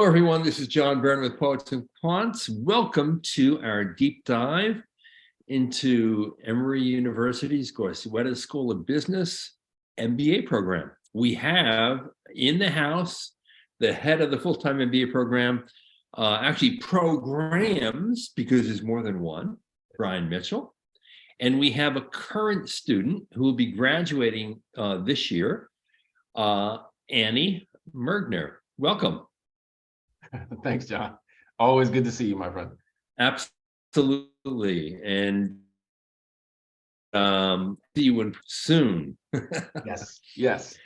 Hello, everyone. This is John Byrne with Poets and Quants. Welcome to our deep dive into Emory University's Goizueta School of Business MBA program. We have in the house the head of the full-time MBA program, actually programs, because there's more than one, Brian Mitchell. And we have a current student who will be graduating this year, Annie Mergner. Welcome. Thanks, John. Always good to see you, my friend. Absolutely. And see you soon. Yes.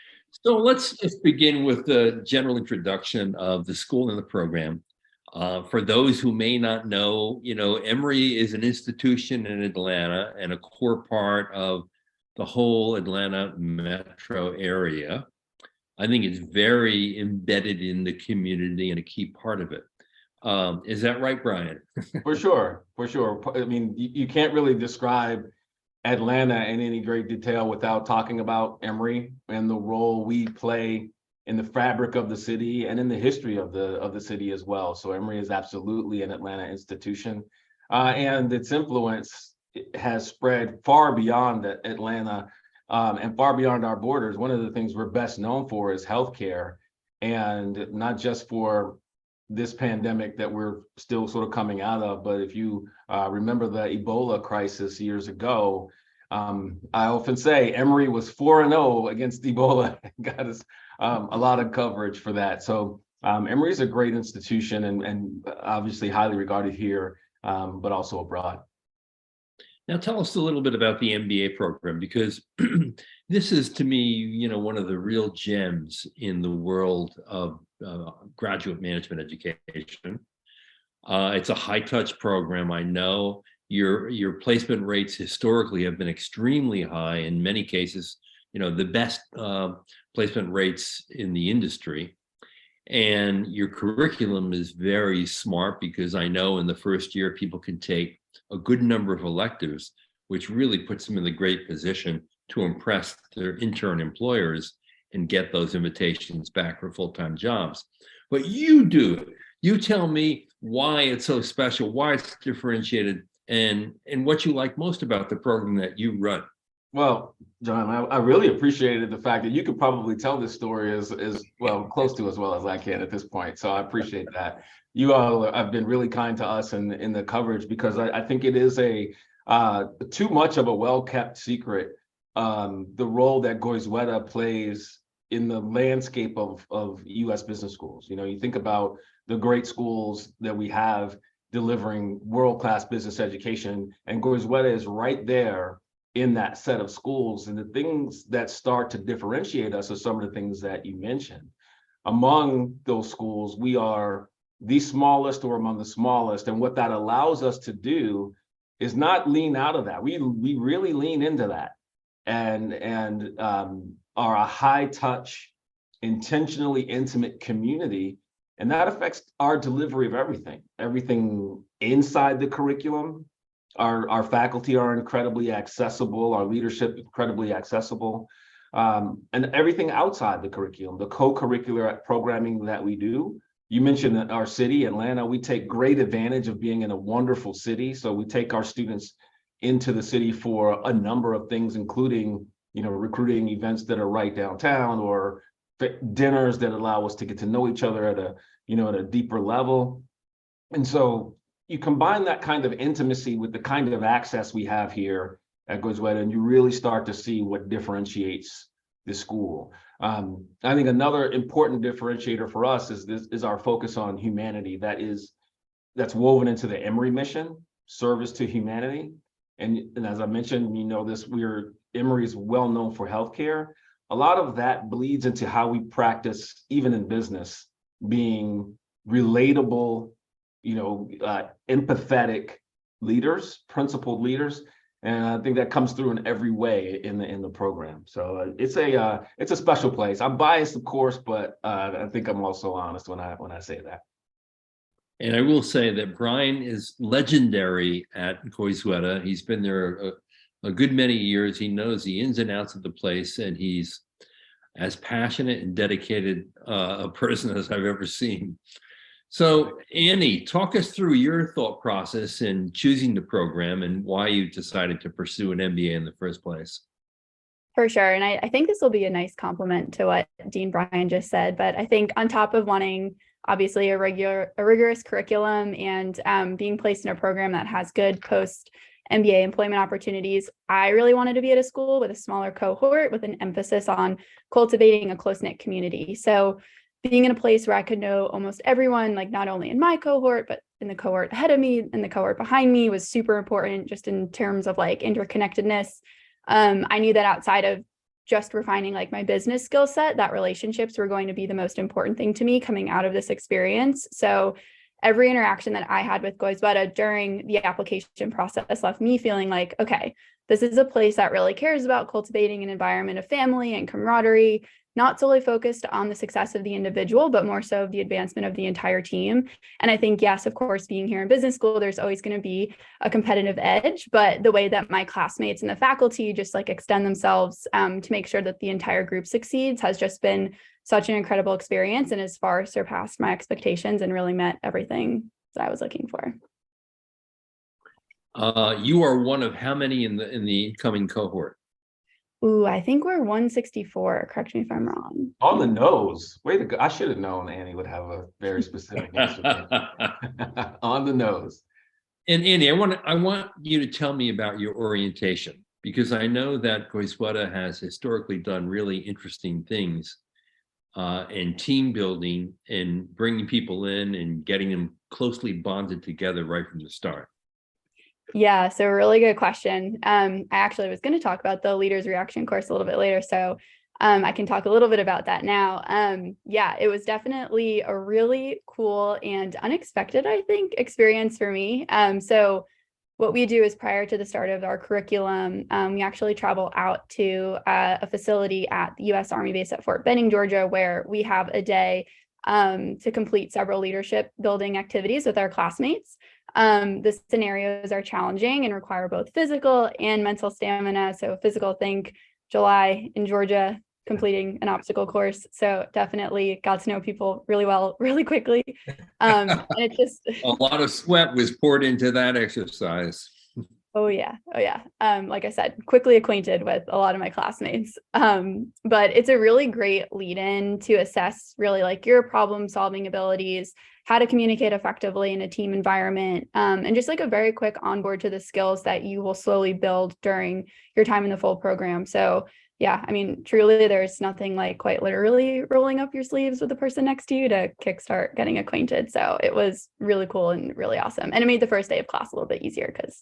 So let's just begin with the general introduction of the school and the program. For those who may not know, Emory is an institution in Atlanta and a core part of the whole Atlanta metro area. I think it's very embedded in the community and a key part of it. Is that right, Brian? For sure. I mean, you can't really describe Atlanta in any great detail without talking about Emory and the role we play in the fabric of the city and in the history of the city as well. So Emory is absolutely an Atlanta institution, and its influence has spread far beyond Atlanta. And far beyond our borders. One of the things we're best known for is healthcare, and not just for this pandemic that we're still sort of coming out of, but if you remember the Ebola crisis years ago, I often say Emory was 4-0 against Ebola. Got us a lot of coverage for that. So Emory is a great institution and obviously highly regarded here, but also abroad. Now, tell us a little bit about the MBA program, because this is, to me, one of the real gems in the world of graduate management education. It's a high-touch program. I know your placement rates historically have been extremely high. In many cases, the best placement rates in the industry. And your curriculum is very smart, because I know in the first year people can take a good number of electives, which really puts them in the great position to impress their intern employers and get those invitations back for full-time jobs. But you tell me why it's so special, why it's differentiated, and what you like most about the program that you run. Well, John, I really appreciated the fact that you could probably tell this story as well, close to as well as I can at this point. So I appreciate that. You all have been really kind to us in the coverage, because I think it is too much of a well-kept secret, the role that Goizueta plays in the landscape of U.S. business schools. You think about the great schools that we have delivering world-class business education, and Goizueta is right there in that set of schools. And the things that start to differentiate us are some of the things that you mentioned. Among those schools, we are the smallest or among the smallest. And what that allows us to do is not lean out of that. We really lean into that and are a high touch, intentionally intimate community. And that affects our delivery of everything inside the curriculum. Our faculty are incredibly accessible, our leadership incredibly accessible, and everything outside the curriculum, the co-curricular programming that we do. You mentioned that our city, Atlanta, we take great advantage of being in a wonderful city. So we take our students into the city for a number of things, including, recruiting events that are right downtown, or dinners that allow us to get to know each other at a deeper level. And so you combine that kind of intimacy with the kind of access we have here at Goizueta, and you really start to see what differentiates the school. I think another important differentiator for us is our focus on humanity. That's woven into the Emory mission, service to humanity. And as I mentioned, Emory is well known for healthcare. A lot of that bleeds into how we practice, even in business, being relatable, empathetic leaders, principled leaders. And I think that comes through in every way in the program. So it's a special place. I'm biased, of course, but I think I'm also honest when I say that. And I will say that Brian is legendary at Goizueta. He's been there a good many years. He knows the ins and outs of the place, and he's as passionate and dedicated a person as I've ever seen. So Annie, talk us through your thought process in choosing the program and why you decided to pursue an MBA in the first place. For sure. And I think this will be a nice complement to what Dean Brian just said. But I think on top of wanting obviously a rigorous curriculum and being placed in a program that has good post MBA employment opportunities, I really wanted to be at a school with a smaller cohort with an emphasis on cultivating a close-knit community. So being in a place where I could know almost everyone, like not only in my cohort, but in the cohort ahead of me and the cohort behind me, was super important just in terms of like interconnectedness. I knew that outside of just refining like my business skill set, that relationships were going to be the most important thing to me coming out of this experience. So every interaction that I had with Goizueta during the application process left me feeling like, okay, this is a place that really cares about cultivating an environment of family and camaraderie, not solely focused on the success of the individual, but more so the advancement of the entire team. And I think, yes, of course, being here in business school, there's always going to be a competitive edge, but the way that my classmates and the faculty just like extend themselves to make sure that the entire group succeeds has just been such an incredible experience and has far surpassed my expectations and really met everything that I was looking for. You are one of how many in the incoming cohort? Ooh, I think we're 164. Correct me if I'm wrong. On the nose. Way to go. I should have known Annie would have a very specific answer. On the nose. And Annie, I want you to tell me about your orientation, because I know that Goizueta has historically done really interesting things in team building and bringing people in and getting them closely bonded together right from the start. Yeah, so really good question. I actually was going to talk about the leaders reaction course a little bit later, so I can talk a little bit about that now. Yeah, it was definitely a really cool and unexpected, I think, experience for me. So what we do is prior to the start of our curriculum, we actually travel out to a facility at the U.S. Army base at Fort Benning, Georgia, where we have a day to complete several leadership building activities with our classmates. The scenarios are challenging and require both physical and mental stamina. So physical, think July in Georgia, completing an obstacle course. So definitely got to know people really well, really quickly. And it's just a lot of sweat was poured into that exercise. Oh yeah. Like I said, quickly acquainted with a lot of my classmates. But it's a really great lead-in to assess really like your problem solving abilities, how to communicate effectively in a team environment, and just like a very quick onboard to the skills that you will slowly build during your time in the full program. So yeah, I mean, truly, there's nothing like quite literally rolling up your sleeves with the person next to you to kickstart getting acquainted. So it was really cool and really awesome. And it made the first day of class a little bit easier because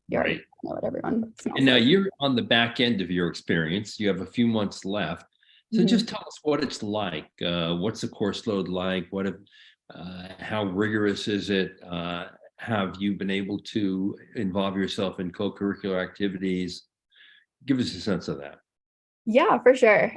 you already know what everyone smells And now like. you're on the back end of your experience. You have a few months left. So just tell us what it's like. What's the course load like? How rigorous is it? Have you been able to involve yourself in co-curricular activities? Give us a sense of that. Yeah, for sure.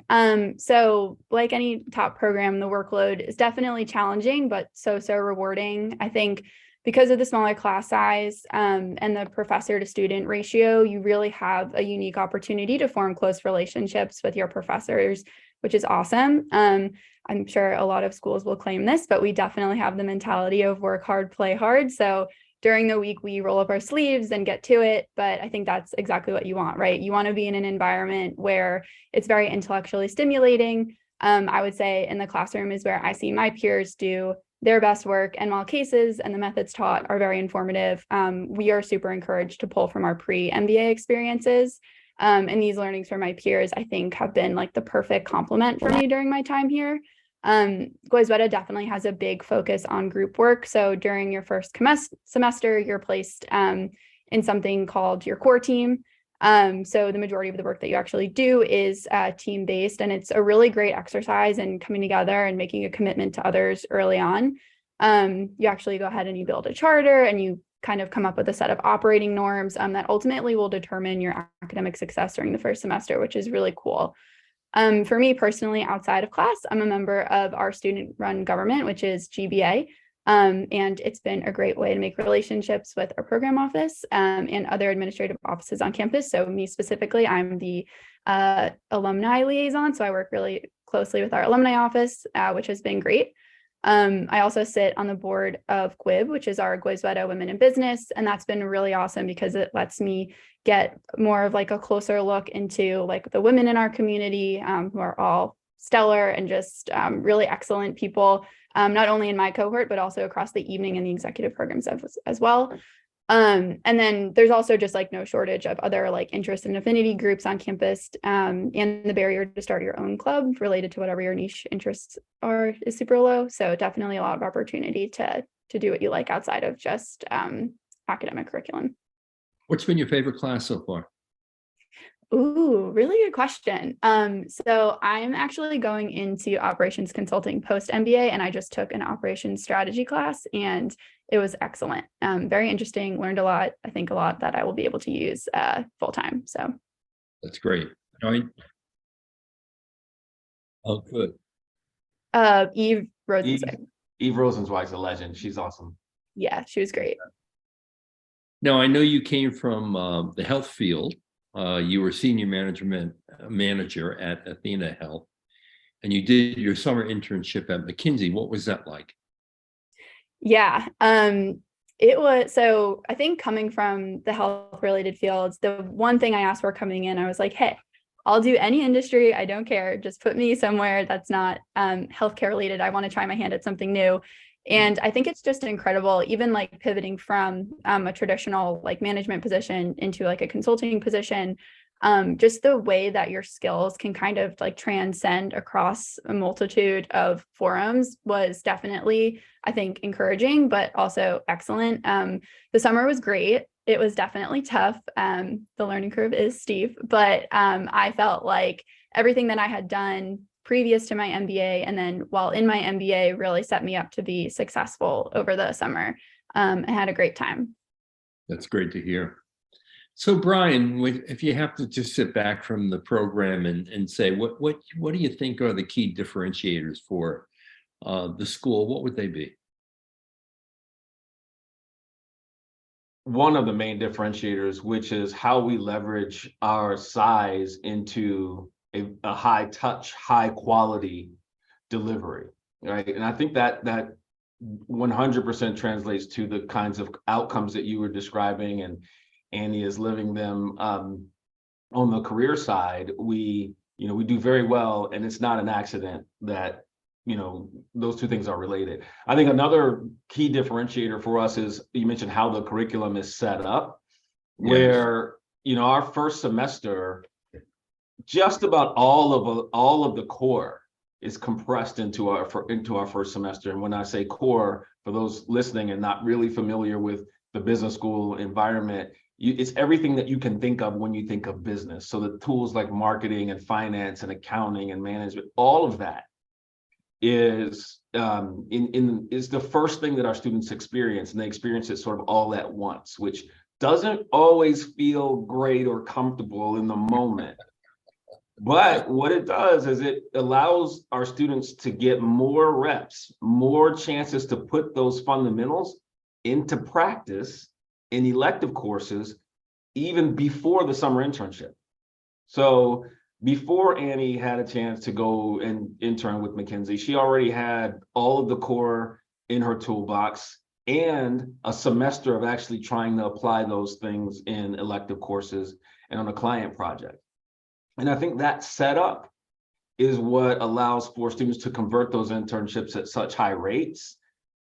So like any top program, the workload is definitely challenging, but so rewarding. I think because of the smaller class size and the professor to student ratio, you really have a unique opportunity to form close relationships with your professors, which is awesome. I'm sure a lot of schools will claim this, but we definitely have the mentality of work hard, play hard. So during the week, we roll up our sleeves and get to it. But I think that's exactly what you want, right? You want to be in an environment where it's very intellectually stimulating. I would say in the classroom is where I see my peers do their best work. And while cases and the methods taught are very informative, we are super encouraged to pull from our pre-MBA experiences. And these learnings from my peers, I think, have been like the perfect complement for me during my time here. Goizueta definitely has a big focus on group work. So during your first semester, you're placed in something called your core team. So the majority of the work that you actually do is team-based, and it's a really great exercise in coming together and making a commitment to others early on. You actually go ahead and you build a charter and you kind of come up with a set of operating norms that ultimately will determine your academic success during the first semester, which is really cool. For me personally, outside of class, I'm a member of our student-run government, which is GBA. And it's been a great way to make relationships with our program office and other administrative offices on campus. So me specifically, I'm the alumni liaison. So I work really closely with our alumni office, which has been great. I also sit on the board of GWIB, which is our Goizueta Women in Business. And that's been really awesome because it lets me get more of like a closer look into like the women in our community, who are all stellar and just really excellent people, not only in my cohort, but also across the evening and the executive programs as well. And then there's also just like no shortage of other like interest and affinity groups on campus, and the barrier to start your own club related to whatever your niche interests are is super low. So definitely a lot of opportunity to do what you like outside of just academic curriculum. What's been your favorite class so far? Ooh, really good question. So I'm actually going into operations consulting post MBA, and I just took an operations strategy class, and it was excellent. Very interesting. Learned a lot. I think a lot that I will be able to use full time. So That's great. All right. Oh, good. Eve Rosenzweig. Eve Rosenzweig's a legend. She's awesome. Yeah, she was great. Now, I know you came from the health field. You were senior manager at Athena Health, and you did your summer internship at McKinsey. What was that like? Yeah. It was, so I think coming from the health related fields, the one thing I asked for coming in, I was like, hey, I'll do any industry. I don't care. Just put me somewhere that's not healthcare related. I want to try my hand at something new. And I think it's just incredible, even like pivoting from a traditional like management position into like a consulting position. Just the way that your skills can kind of like transcend across a multitude of forums was definitely, I think, encouraging, but also excellent. The summer was great. It was definitely tough. The learning curve is steep, but I felt like everything that I had done previous to my MBA and then while in my MBA really set me up to be successful over the summer. I had a great time. That's great to hear. So, Brian, if you have to just sit back from the program and say, what do you think are the key differentiators for the school? What would they be? One of the main differentiators, which is how we leverage our size into a high touch, high quality delivery, right? And I think that 100% translates to the kinds of outcomes that you were describing, and Annie is living them. On the career side, we do very well, and it's not an accident that those two things are related. I think another key differentiator for us is, you mentioned how the curriculum is set up, where our first semester, just about all of the core is compressed into our first semester. And when I say core, for those listening and not really familiar with the business school environment, it's everything that you can think of when you think of business. So the tools like marketing and finance and accounting and management, all of that is is the first thing that our students experience, and they experience it sort of all at once, which doesn't always feel great or comfortable in the moment. But what it does is it allows our students to get more reps, more chances to put those fundamentals into practice in elective courses, even before the summer internship. So before Annie had a chance to go and intern with McKinsey, she already had all of the core in her toolbox and a semester of actually trying to apply those things in elective courses and on a client project. And I think that setup is what allows for students to convert those internships at such high rates.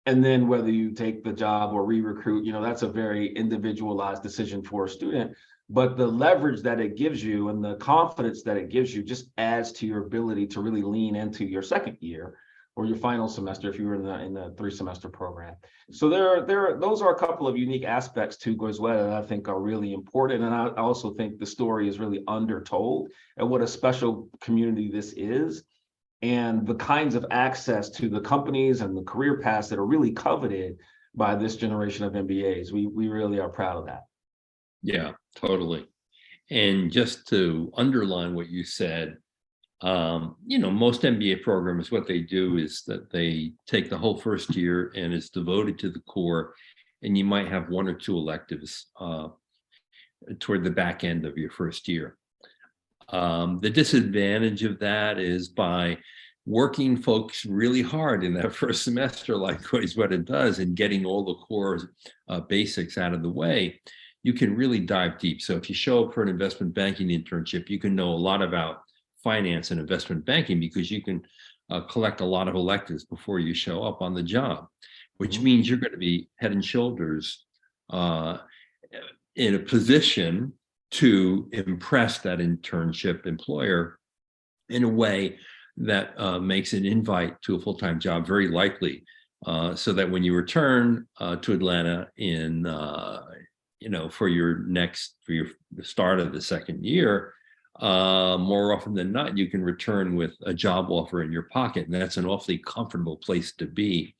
And then whether you take the job or re-recruit, that's a very individualized decision for a student. But the leverage that it gives you and the confidence that it gives you just adds to your ability to really lean into your second year or your final semester if you were in the 3-semester program. So those are a couple of unique aspects to Goizueta that I think are really important. And I also think the story is really undertold and what a special community this is, and the kinds of access to the companies and the career paths that are really coveted by this generation of MBAs. We really are proud of that. Yeah, totally. And just to underline what you said, most MBA programs, what they do is that they take the whole first year and it's devoted to the core, and you might have 1 or 2 electives toward the back end of your first year. The disadvantage of that is by working folks really hard in that first semester, like Goizueta does, and getting all the core basics out of the way, you can really dive deep. So if you show up for an investment banking internship, you can know a lot about finance and investment banking because you can collect a lot of electives before you show up on the job, which means you're going to be head and shoulders in a position to impress that internship employer in a way that makes an invite to a full-time job very likely, so that when you return to Atlanta in for your start of the second year, more often than not, you can return with a job offer in your pocket, and that's an awfully comfortable place to be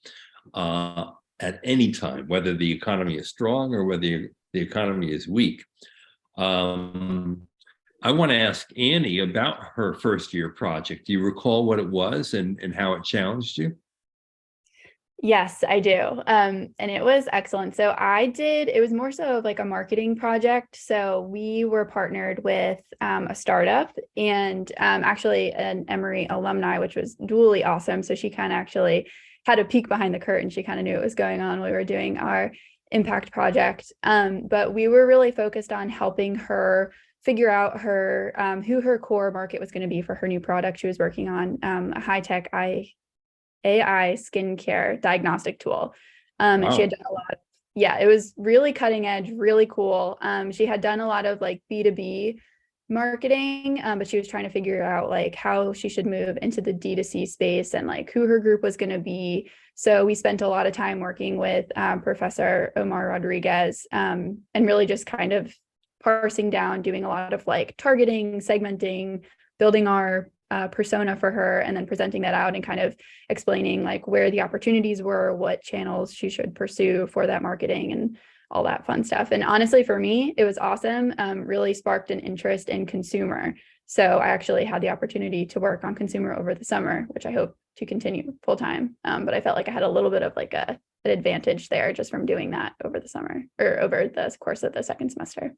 at any time, whether the economy is strong or whether the economy is weak. I want to ask Annie about her first year project. Do you recall what it was and how it challenged you? Yes, I do. And it was excellent. So it was more so of like a marketing project. So we were partnered with a startup and actually an Emory alumni, which was duly awesome. So she kind of actually had a peek behind the curtain. She kind of knew what was going on. We were doing our impact project. But we were really focused on helping her figure out who her core market was going to be for her new product. She was working on a high-tech AI skincare diagnostic tool. Wow. And she had done a lot. Yeah, it was really cutting edge, really cool. She had done a lot of like B2B marketing, but she was trying to figure out like how she should move into the D2C space and like who her group was going to be. So we spent a lot of time working with Professor Omar Rodriguez and really just kind of parsing down, doing a lot of like targeting, segmenting, building our persona for her, and then presenting that out and kind of explaining like where the opportunities were, what channels she should pursue for that marketing and all that fun stuff. And honestly, for me, it was awesome. Really sparked an interest in consumer. So I actually had the opportunity to work on consumer over the summer, which I hope to continue full time. But I felt like I had a little bit of like an advantage there just from doing that over the summer or over the course of the second semester.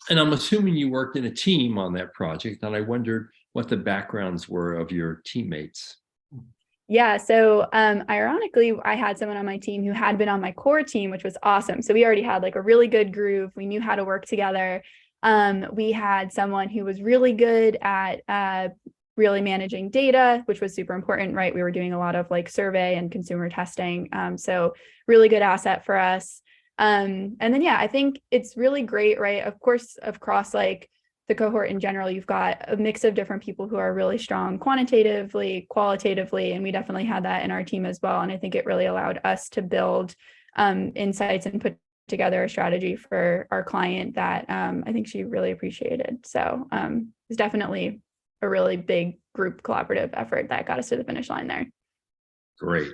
And I'm assuming you worked in a team on that project, and I wondered what the backgrounds were of your teammates. Yeah, so ironically, I had someone on my team who had been on my core team, which was awesome. So we already had like a really good groove. We knew how to work together. We had someone who was really good at really managing data, which was super important, right? We were doing a lot of like survey and consumer testing. So really good asset for us. And then, yeah, I think it's really great, right? Of course, across like the cohort in general, you've got a mix of different people who are really strong quantitatively, qualitatively, and we definitely had that in our team as well. And I think it really allowed us to build insights and put together a strategy for our client that I think she really appreciated. So it's definitely a really big group collaborative effort that got us to the finish line there. Great.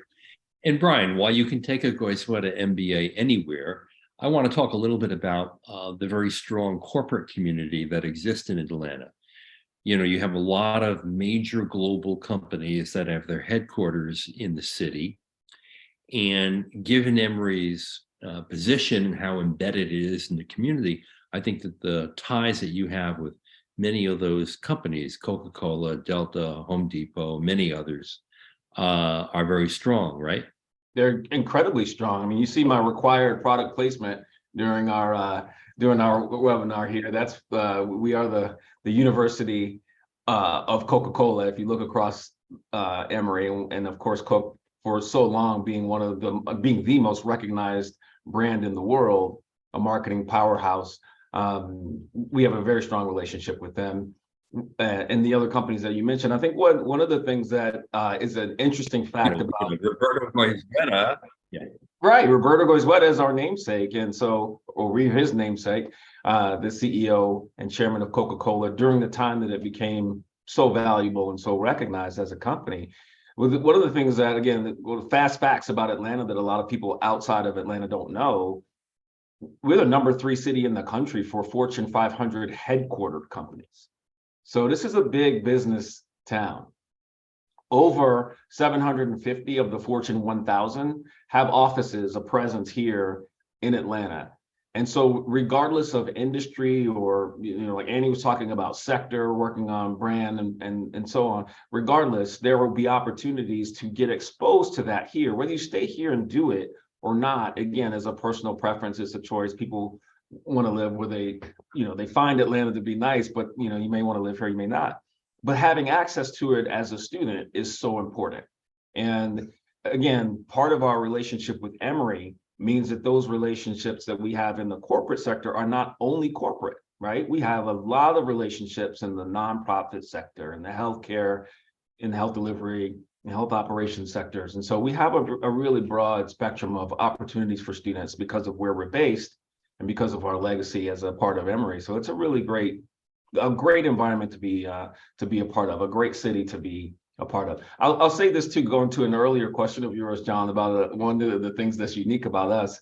And Brian, while you can take a Goizueta MBA anywhere, I want to talk a little bit about the very strong corporate community that exists in Atlanta. You have a lot of major global companies that have their headquarters in the city. And given Emory's position and how embedded it is in the community, I think that the ties that you have with many of those companies, Coca-Cola, Delta, Home Depot, many others, are very strong, right? They're incredibly strong. I mean, you see my required product placement during our webinar here. That's we are the university of Coca-Cola. If you look across Emory, and of course, Coke for so long being being the most recognized brand in the world, a marketing powerhouse. We have a very strong relationship with them. And the other companies that you mentioned, I think one of the things that is an interesting fact about Roberto Goizueta, yeah, right, Roberto Goizueta is our namesake, and so, or we his namesake, the CEO and chairman of Coca-Cola during the time that it became so valuable and so recognized as a company. One of the things that, again, the fast facts about Atlanta that a lot of people outside of Atlanta don't know, we're the #3 city in the country for Fortune 500 headquartered companies. So this is a big business town. Over 750 of the Fortune 1000 have offices, a presence here in Atlanta. And so regardless of industry or, like Annie was talking about sector, working on brand and so on, regardless, there will be opportunities to get exposed to that here, whether you stay here and do it or not. Again, as a personal preference, it's a choice. People want to live where they find Atlanta to be nice, but you may want to live here, you may not. But having access to it as a student is so important. And again, part of our relationship with Emory means that those relationships that we have in the corporate sector are not only corporate, right? We have a lot of relationships in the nonprofit sector, in the healthcare, in health delivery, and health operations sectors. And so we have a really broad spectrum of opportunities for students because of where we're based and because of our legacy as a part of Emory. So it's a really great environment to be a part of, a great city to be a part of. I'll say this too, going to an earlier question of yours, John, about one of the things that's unique about us,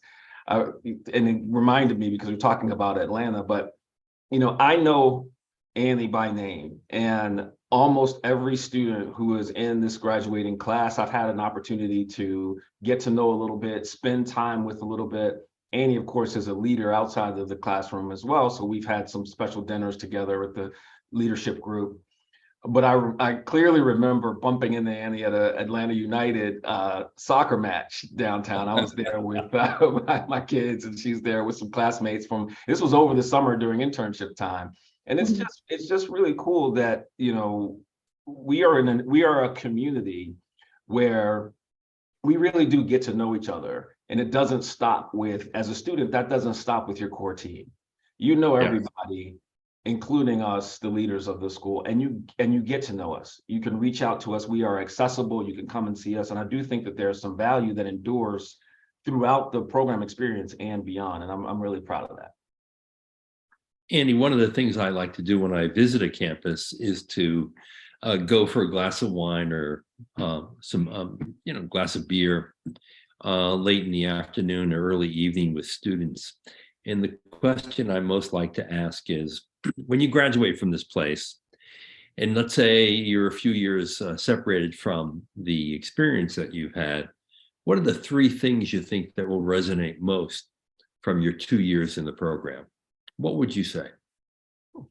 and it reminded me because we're talking about Atlanta, but I know Annie by name, and almost every student who is in this graduating class, I've had an opportunity to get to know a little bit, spend time with a little bit. Annie, of course, is a leader outside of the classroom as well, so we've had some special dinners together with the leadership group. But I clearly remember bumping into Annie at a Atlanta United soccer match downtown. I was there with my kids, and she's there with some classmates this was over the summer during internship time. And it's just really cool that, we are a community where we really do get to know each other. And it doesn't stop with, as a student, that doesn't stop with your core team. Everybody, including us, the leaders of the school, and you get to know us. You can reach out to us. We are accessible. You can come and see us. And I do think that there's some value that endures throughout the program experience and beyond. And I'm really proud of that. Andy, one of the things I like to do when I visit a campus is to go for a glass of wine or some glass of beer late in the afternoon or early evening with students. And the question I most like to ask is, when you graduate from this place, and let's say you're a few years separated from the experience that you've had, what are the three things you think that will resonate most from your 2 years in the program? What would you say?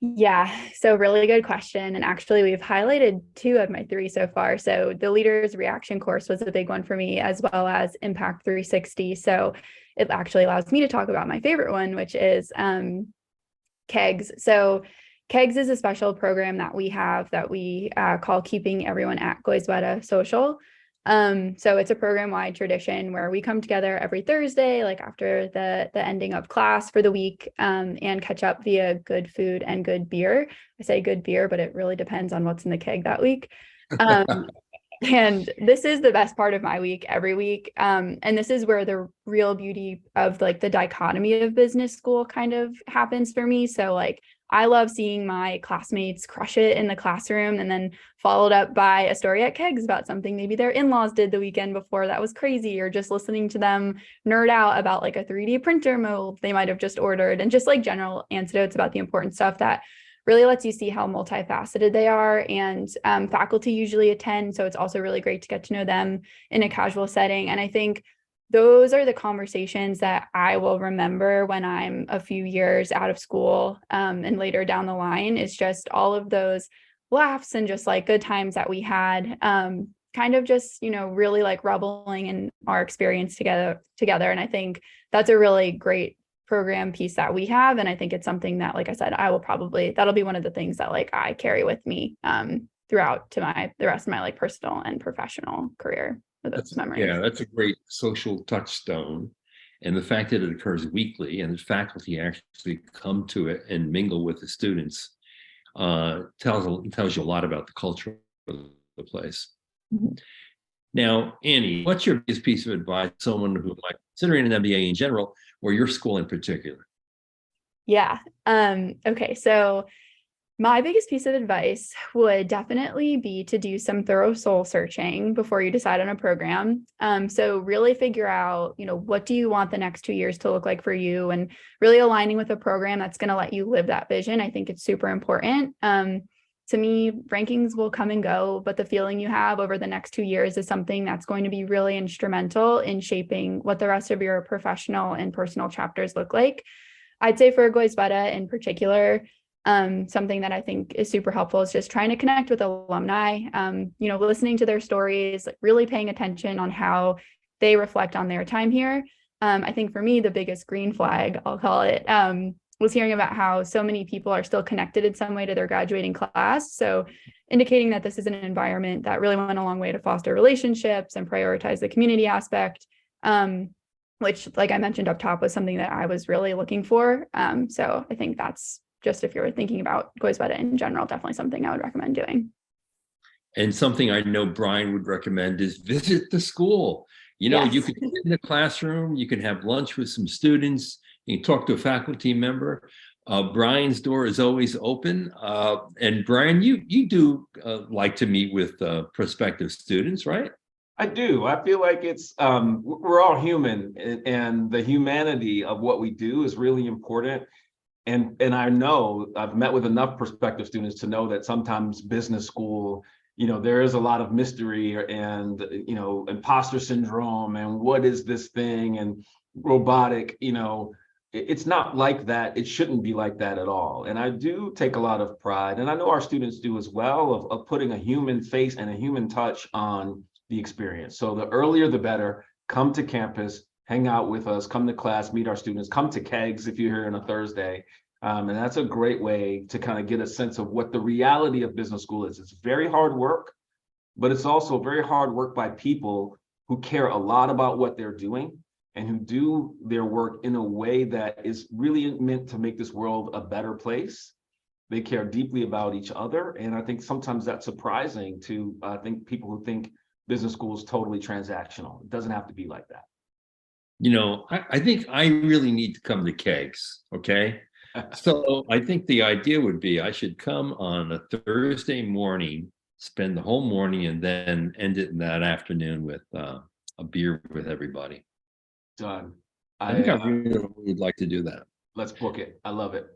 Yeah, so really good question. And actually, we've highlighted 2 of my 3 so far. So the Leaders Reaction course was a big one for me, as well as Impact 360. So it actually allows me to talk about my favorite one, which is KEGS. So KEGS is a special program that we have that we call Keeping Everyone at Goizueta Social. So it's a program-wide tradition where we come together every Thursday, like after the ending of class for the week, and catch up via good food and good beer. I say good beer, but it really depends on what's in the keg that week. And this is the best part of my week every week. And this is where the real beauty of like the dichotomy of business school kind of happens for me. So like, I love seeing my classmates crush it in the classroom and then followed up by a story at KEGS about something maybe their in-laws did the weekend before that was crazy, or just listening to them nerd out about like a 3D printer mold they might have just ordered, and just like general anecdotes about the important stuff that really lets you see how multifaceted they are. And faculty usually attend, so it's also really great to get to know them in a casual setting. And I think those are the conversations that I will remember when I'm a few years out of school, and later down the line. Is just all of those laughs and just like good times that we had, kind of just, really like reveling in our experience together. And I think that's a really great program piece that we have. And I think it's something that, like I said, that'll be one of the things that like I carry with me throughout to the rest of my like personal and professional career. Those memories. Yeah, that's a great social touchstone. And the fact that it occurs weekly and the faculty actually come to it and mingle with the students tells you a lot about the culture of the place. Mm-hmm. Now, Annie, what's your biggest piece of advice to someone who might consider an MBA in general, or your school in particular? Yeah. Okay. So my biggest piece of advice would definitely be to do some thorough soul searching before you decide on a program. So really figure out, what do you want the next 2 years to look like for you, and really aligning with a program that's going to let you live that vision. I think it's super important. To me, rankings will come and go, but the feeling you have over the next 2 years is something that's going to be really instrumental in shaping what the rest of your professional and personal chapters look like. I'd say for Goizueta in particular, something that I think is super helpful is just trying to connect with alumni, listening to their stories, like really paying attention on how they reflect on their time here. I think for me, the biggest green flag, I'll call it, was hearing about how so many people are still connected in some way to their graduating class. So indicating that this is an environment that really went a long way to foster relationships and prioritize the community aspect, which, like I mentioned up top, was something that I was really looking for. So I think that's just, if you're thinking about Goizueta in general, definitely something I would recommend doing. And something I know Brian would recommend is visit the school. You Yes. can sit in the classroom, you can have lunch with some students, you can talk to a faculty member. Brian's door is always open. And Brian, you do like to meet with prospective students, right? I do. I feel like it's we're all human, and the humanity of what we do is really important. And I know I've met with enough prospective students to know that sometimes business school, there is a lot of mystery and, imposter syndrome and what is this thing and robotic, it's not like that. It shouldn't be like that at all. And I do take a lot of pride, and I know our students do as well, of putting a human face and a human touch on the experience. So the earlier, the better. Come to campus, hang out with us, come to class, meet our students, come to kegs if you're here on a Thursday. And that's a great way to kind of get a sense of what the reality of business school is. It's very hard work, but it's also very hard work by people who care a lot about what they're doing and who do their work in a way that is really meant to make this world a better place. They care deeply about each other. And I think sometimes that's surprising to people who think business school is totally transactional. It doesn't have to be like that. I think I really need to come to kegs, okay? So I think the idea would be I should come on a Thursday morning, spend the whole morning, and then end it in that afternoon with a beer with everybody. Done. I think I really would like to do that. Let's book it. I love it.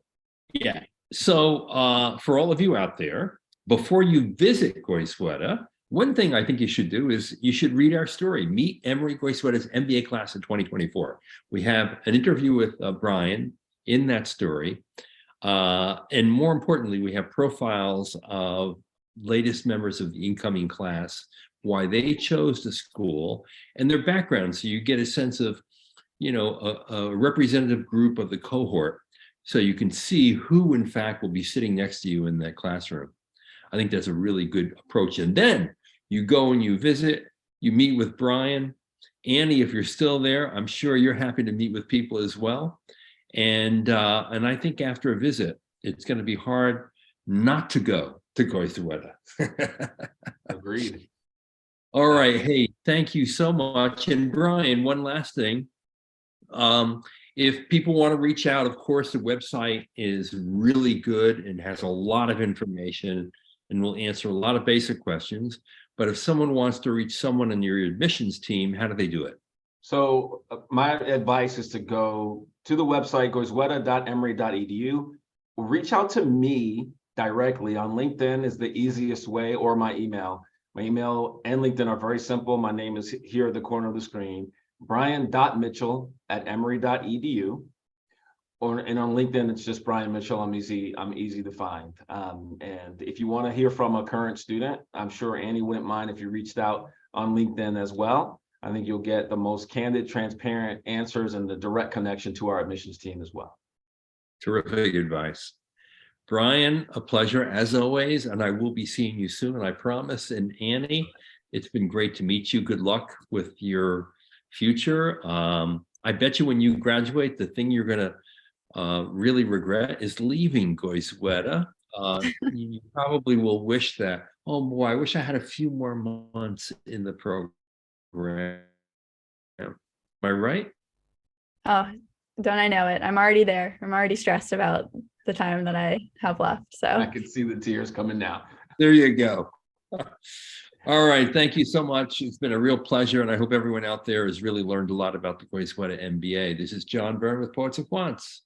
Yeah. So for all of you out there, before you visit Goizueta, one thing I think you should do is you should read our story. Meet Emory Goizueta's MBA class of 2024. We have an interview with Brian in that story. And more importantly, we have profiles of latest members of the incoming class, why they chose the school, and their background. So you get a sense of, a representative group of the cohort. So you can see who, in fact, will be sitting next to you in that classroom. I think that's a really good approach. And then you go and you visit, you meet with Brian. Annie, if you're still there, I'm sure you're happy to meet with people as well. And I think after a visit, it's going to be hard not to go to Goizueta. Agreed. All right. Hey, thank you so much. And Brian, one last thing. If people want to reach out, of course, the website is really good and has a lot of information and will answer a lot of basic questions. But if someone wants to reach someone in your admissions team, how do they do it? So my advice is to go to the website, goizueta.emory.edu. Reach out to me directly on LinkedIn is the easiest way, or my email. My email and LinkedIn are very simple. My name is here at the corner of the screen, brian.mitchell@emory.edu. And on LinkedIn, it's just Brian Mitchell. I'm easy to find. And if you want to hear from a current student, I'm sure Annie wouldn't mind if you reached out on LinkedIn as well. I think you'll get the most candid, transparent answers and the direct connection to our admissions team as well. Terrific advice. Brian, a pleasure as always, and I will be seeing you soon, I promise. And Annie, it's been great to meet you. Good luck with your future. I bet you when you graduate, the thing you're going to really regret is leaving Goizueta. You probably will wish that, oh boy, I wish I had a few more months in the program. Am I right? Oh, don't I know it? I'm already there. I'm already stressed about the time that I have left. So I can see the tears coming now. There you go. All right. Thank you so much. It's been a real pleasure. And I hope everyone out there has really learned a lot about the Goizueta MBA. This is John Byrne with Poets and Quants.